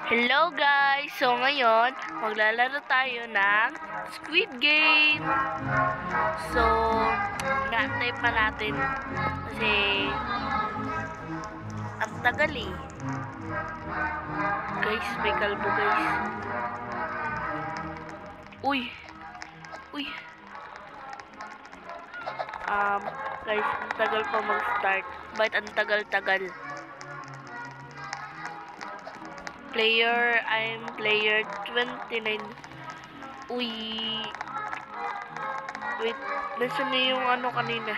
Hello guys! So ngayon, maglalaro tayo ng Squid Game. So, na-type pa natin kasi ang tagal eh. Guys, may kalbo guys. Uy! Uy! Guys, ang tagal pa mag-start. Ba't ang tagal-tagal? I'm player 29. Uy. Wait, nasaan na yung ano kanina?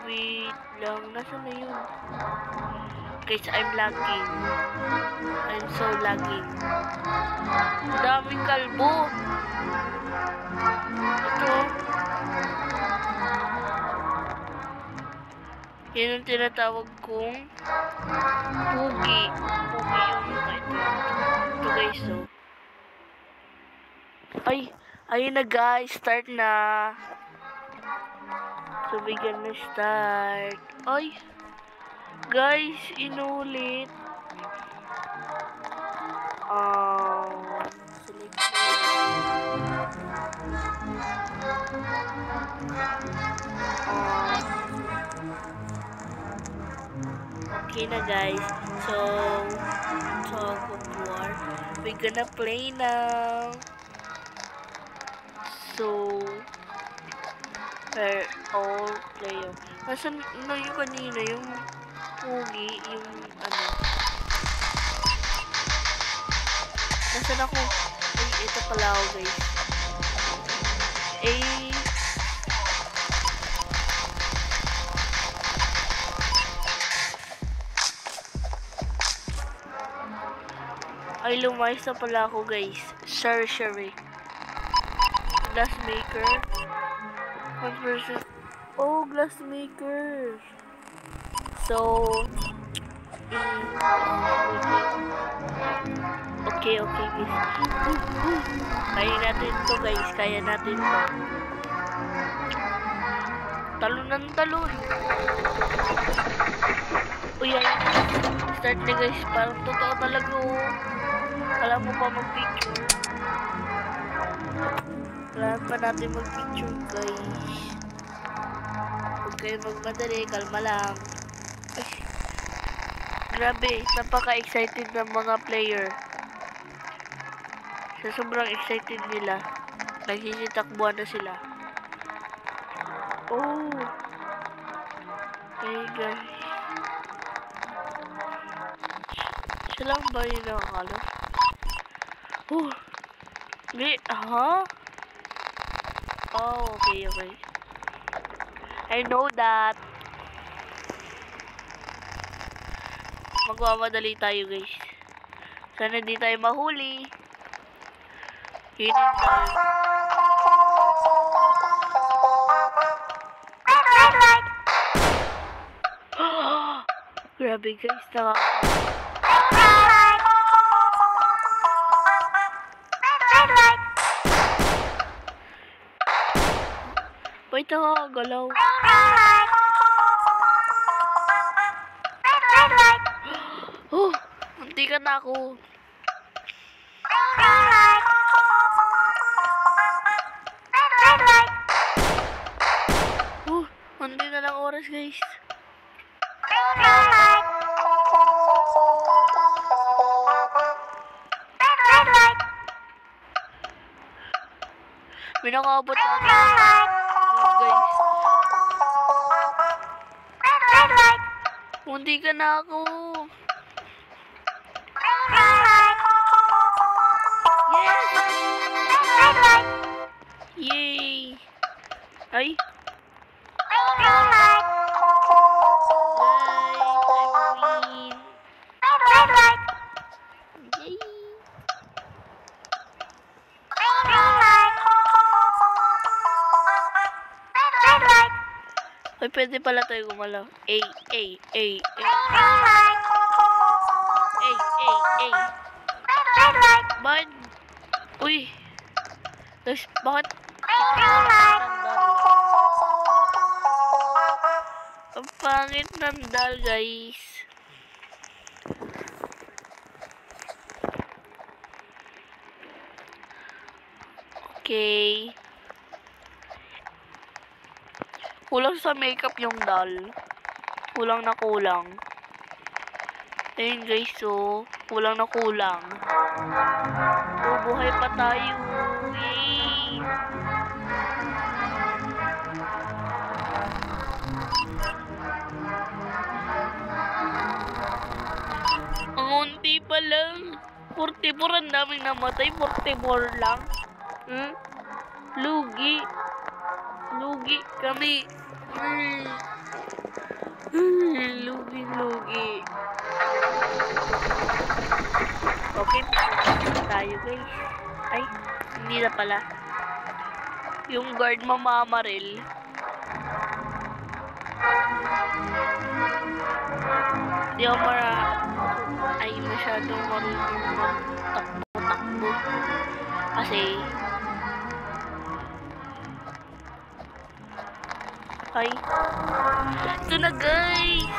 Wait lang, nasaan na yun? Guys, I'm lagging. I'm so lagging. Ang daming kalbo. Ito. Yan ang tinatawag kong pugi. Pugi yung mukha ito. Ito guys, so. Ay, ayun na guys. Start na. So, bigyan na start. Ay, guys, inulit. Select. Okay na guys. So, Tug of War. We're gonna play now. So, we're all player. Nasaan na yung kanina? Yung pugi, yung ano. Nasaan ako? Ay, ito pala ako guys. Ay, lumayas na pala ako guys. Sorry. Glassmaker. 1%. Oh, glassmaker. So, okay guys. Kaya natin to guys. Kaya natin to. Talon ng talon. Uy, ayun. Start na guys. Parang totoo talaga oh. Alam mo pa mag-picture. Kailangan pa natin mag-picture guys. Huwag kayo magmadali. Kalma lang. Ay, grabe. Napaka-excited ng mga player. Sa sobrang excited nila. Nagsisitakbuhan na sila. Oh. Hey guys. Siya lang ba yung nakakala? Oh. May, huh? Oh, okay. I know that. Magmamadali tayo guys. Sana di tayo mahuli. Hidden tayo. Grabe guys, wait, galaw. Oh, hindi ka na ako. Oh, hindi na lang oras guys. May nakabot ako guys. Hindi ka na ako. Yes! Yay! Ay! Ay, pwede pala tayo gumalaw. Ay. Bakit? Uy. Guys, bakit? Ang pangit ng dal, guys. Okay. Kulang sa makeup yung doll. Kulang na kulang. Ayun guys, so kulang na kulang. So, buhay pa tayo. Yay! Ang unti pa lang. 44 ang daming namatay. 44 lang. Lugi. Lugi kami. Lugi. Okay, tayo guys. Ay, hindi na pala. Yung guard mamamaril. Hindi ako masyadong marunong magtakbo-takbo. Kasi ay, ito na guys.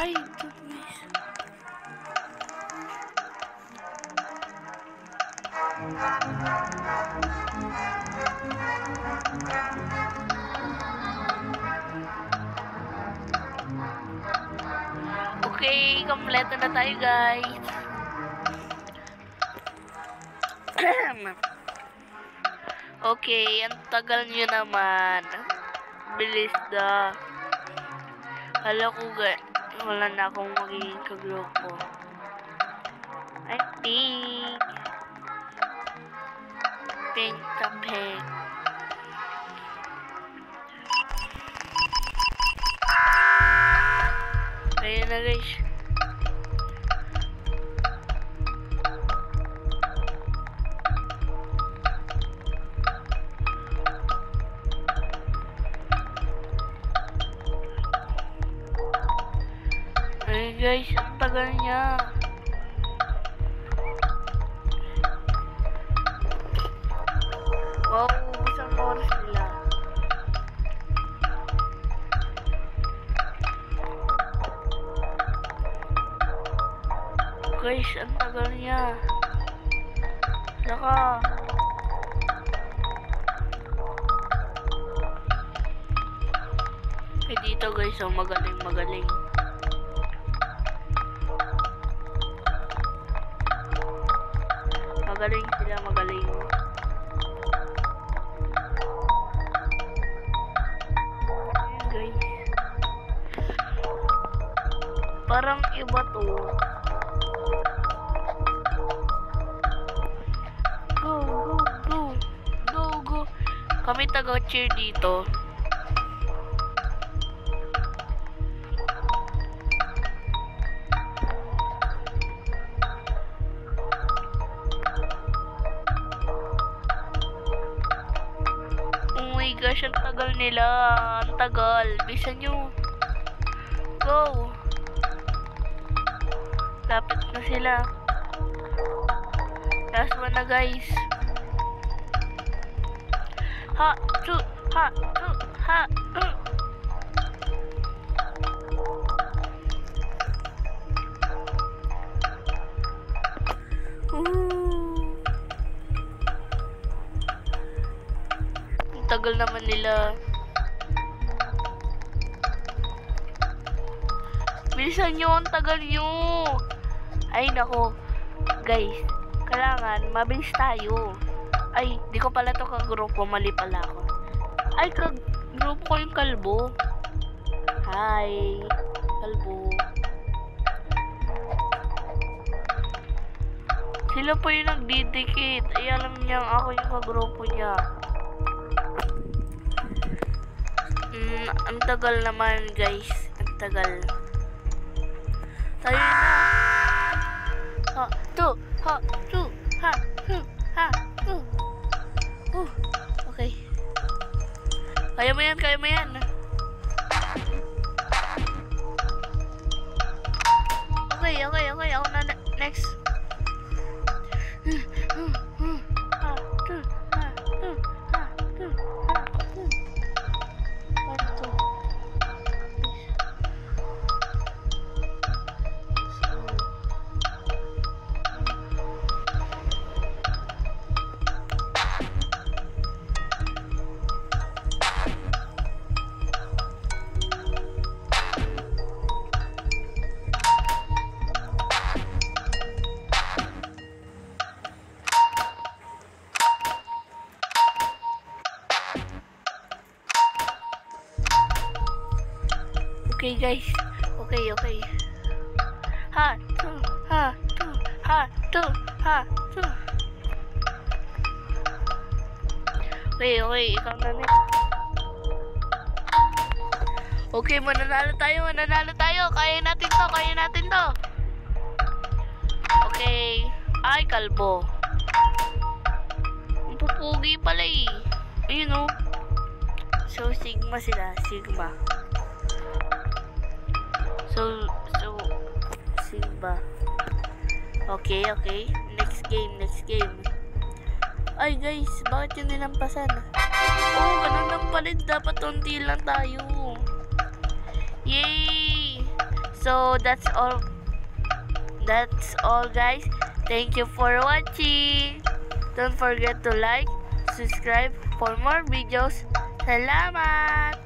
Ay, goodness. Okay, kompleto na tayo guys. Okay, ang tagal nyo naman. Bilis na. Hala ko guys. Wala na akong magiging kagrupo. I think pink to pink. Ayun na guys. Guys, ang tagal niya. Wow, isang oras nila. Guys, ang tagal niya. Saka dito guys, oh, magaling. Magaling sila, magaling. Ayan guys. Parang iba to. Go. Kami taga-cheer dito. Gosh, ang tagal nila. Ang tagal. Bisa nyo. Go. Lapit na sila. Last one na guys. Ha. Tagal naman nila. Bilisan nyo, ang tagal nyo. Ay, nako. Guys, kailangan mabilis tayo. Ay, di ko pala to kagrupo. Mali pala ako. Ay, kagrupo ko yung kalbo. Hi, kalbo. Sila po yung nagdidikit. Ay, alam niya ako yung kagrupo niya. Ang tagal naman guys. Ang tagal. Tayo na. Okay. Kaya mo yan. Next. Okay guys, okay. Ha, two. Okay, ikaw na next. Okay, mananalo tayo. Kaya natin to. Okay. Ay, kalbo. Ang pupugi pala eh. Ayun oh. So, Sigma sila. Sigma. So, Sigma. Okay. Next game. Ay, guys. Bakit yun nilampasan? Oh, ganun lang pala. Dapat unti lang tayo. Yay! So, that's all, guys. Thank you for watching. Don't forget to like, subscribe for more videos. Salamat!